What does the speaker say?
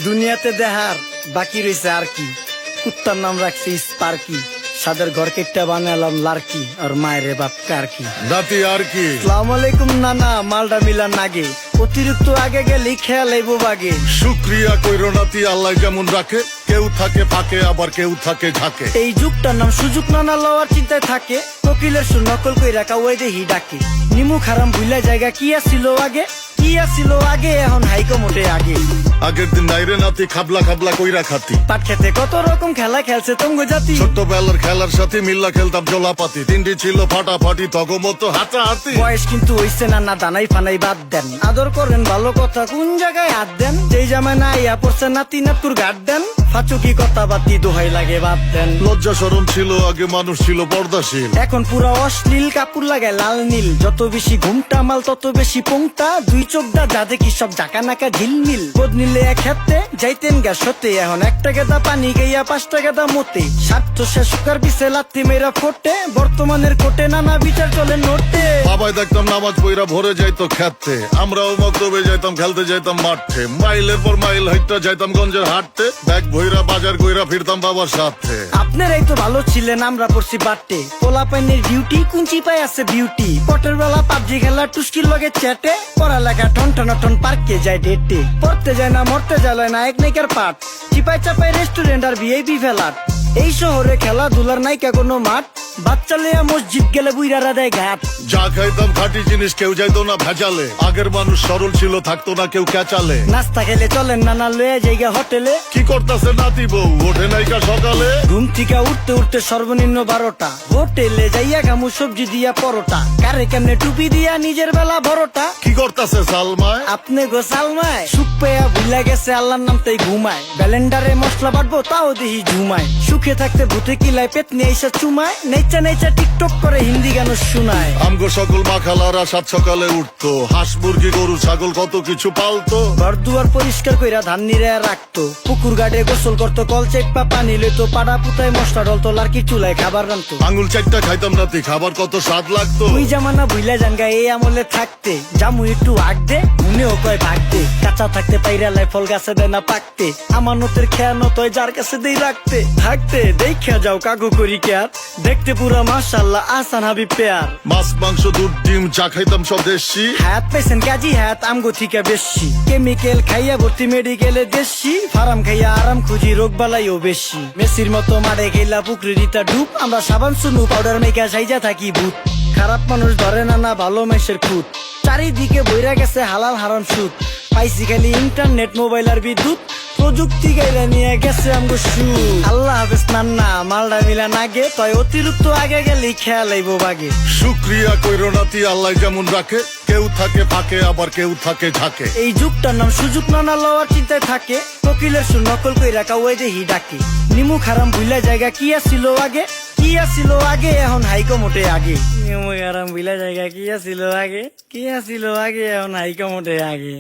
দুনিয়াতে দেহার বাকি রয়েছে আর কি। কুত্তার নাম রাখছি স্পার্কি, সাদের ঘর কেটটা বানালাম লার্কি, আর মায়ের বাপ কারকি। নাতি আর কি? আসসালামু আলাইকুম নানা, মালডা মিলান নাগে, অতিরিক্ত আগে গেলে খেয়াল আইব বাগে। শুক্রিয়া কইরো নাতি, আল্লাহ যেমন রাখে, কেউ থাকে ফাঁকে আবার কেউ থাকে ঝাঁকে। এই যুগটার নাম সুযোগ, নানা লওয়ার চিন্তায় থাকে, কোকিলের সুর নকল কই রাখা ওই দেহি ডাকে। নিমু খারাম ভুলা জায়গা কি আসিল আগে, কি আসিল আগে, এখন হাইকো মোটে আগে। আগের দিন নাইরে নাতি খাবলা খাবলা কইরা খাতি, পাট খেতে কত রকম খেলা খেলছে তঙ্গ জাতি। ছোট্টবেলার খেলার সাথে মিল্লা খেলতাম জলাপাতি, তিনটি ছিল ফাটাফাটি তগমতো হাতাহাতি। বয়স কিন্তু হইছে না, না দানাই ফানাই বাদ দেন, আদর করেন ভালো কথা কোন জায়গায় হাত দেন। যেই জামায় না ইয়া পড়ছে নাতি নাতকুর গাট দেন, ফাচুকি কথা বাতি দোহাই লাগে বাদ দেন। লজ্জা শরম ছিল আগে, মানুষ ছিল পর্দাশীল, এখন পুরা অশ্লীল, কাপড় লাগায় লাল নীল। যত বেশি ঘুমটা মাল তত বেশি পোংটা, দুই চোখ দা যা দেখি সব জাকা নাকা ঝিলমিল। বোধ নিলে এক হাতে যাইতেন গা সতে, এখন একটা গেদা পানি গাইয়া 5টা গেদা মতে। স্বার্থ শেষ কার পিছে লাত্তি মেয়েরা ফোটে, বর্তমানের কোটে নানা বিচার চলে নোটে। বাবাই দেখতাম নামাজ পইরা ভরে যাইতো খেতে, আমরাও মক্তবে যাইতাম, খেলতে যাইতাম মাঠে। মাইলের পর মাইল হাইটটা যাইতাম গঞ্জের হাটতে, ব্যাগ ভইরা বাজার কইরা ফিরতাম বাবার সাথে। আপনারাই তো ভালো ছিলেন, আমরা পড়ছি বাটে। পোলা পাইনের ডিউটি কুঞ্চি পাই আছে বিউটি, পটের বেলা পাবজি খেলা টুস্কির লগে চ্যাটে। পড়ালেখা টন টন টন পার্কে যায় ডেটে, পড়তে যায় না মরতে যায় না এক নাইকার পাট। চিপাই চাপাই রেস্টুরেন্ট আর ভিআইপি ফেলাট, এই শহরে খেলাধুলার নাইকা কোনো মাঠ। বাচ্চা লেয়া মসজিদ গেলে বুইরারা দেয় ঘাট। যা খাইতাম খাঁটি জিনিস, কেউ যাইতো না ভেজালে। আগের মানুষ সরল ছিল, থাকতো না কেউ ক্যাচালে। নাস্তা খেলে চলেন নানা লয়ে জায়গা হোটেলে। কি করতাছে নাতি বউ, ওঠে নাইকা সকালে। ঘুম থেকে উঠতে উঠতে সর্বনিম্ন 12টা, হোটেলে যাইয়া গামু সবজি দিয়া পরোটা। কারে কেমনে টুপি দিয়া নিজের বেলা বড়টা। কি করতাছে সালমায়? আপনি গোসালমায় সুখ পেয়া ভুলে গেছে আল্লাহর নাম তাই ঘুমায়। ব্যালেন্ডারে মশলা বাটবো তাও দেহি ঝুমায়। সুখে থাকতে ভূতে কিলায় পেট নিয়ে এসে চুমায়। নেচা নেচা টিকটক করে হিন্দি গান শোনায়। আমগো সকল মাখালারা সাত সকালে উঠতো, হাঁস মুরগি গরু ছাগল কত কিছু পালতো। ঘর দুয়ার পরিষ্কার কইরা ধান নিরে রাখতো, পুকুর গাড়ে গোসল করতো, কল চেপা পানি লইতো। পাড়া পুতায় মশলা ডলতো, লার্কি চুলায় খাবার রান্তো। আঙুল চারটা খাইতাম নাতি, খাবার কত স্বাদ লাগতো। ওই জামানা ভুইলা জানগা এই আমলে থাকতে, জামু একটু আগ দে মনেও কয় ভাগ দে। কাঁচা থাকতে পাইরালায় ফল গাছে দেয় না পাকতে, আমানতের খেয়ানত হয় যার কাছে দেই রাখতে। থাকতে দেখা যাও কাগু করি কেয়ার, দেখতে পুরা মাশাআল্লাহ আসান হাবিব পেয়ার। মাছ মাংস দুধ ডিম চা খাইতাম সব দেশি, হাত পেছেন কাজী হাত আমগো থিকা বেশি। কেমিক্যাল খাইয়া ভর্তি মেডিকেলে দেশি, ফার্ম খাইয়া আরাম খুঁজি রোগ বালাইও বেশি। মেসির মতো মারে গেলা পুকুরে রিতা ডুব, আমরা সাবান সুনু পাউডার মেকা সাইজা থাকি ভূত। খারাপ মানুষ ধরে না না ভালো মেসের খুঁত, চারিদিকে বইরা গেছে হালাল হারাম সুদ। পাইছি খালি ইন্টারনেট মোবাইল আর বিদ্যুৎ, প্রযুক্তি গাইরা নিয়ে গেছে আমগো সু। আল্লাহ হাফেজ নান্না, মালডা মিলা নাগে, তয় অতিরিক্ত আগে গেলে খেয়াল আইব বাগে। শুক্রিয়া কইরো নাতি, আল্লাহ যেমন রাখে, কেউ থাকে ফাঁকে আবার কেউ থাকে ঝাঁকে। এই যুগটার নাম সুযোগ, নানা লওয়ার চিন্তায় থাকে, কোকিলের সুর নকল কই রাখা ওই দেহি ডাকে। নিমু খারাম ভুলা জায়গা কি আসিল আগে, কি আসিল আগে, এখন হাইকো মোটে আগে। নিমু খারাম ভুলা জায়গা কি আসিল আগে, কি আসিল আগে, এখন হাইকো মোটে আগে।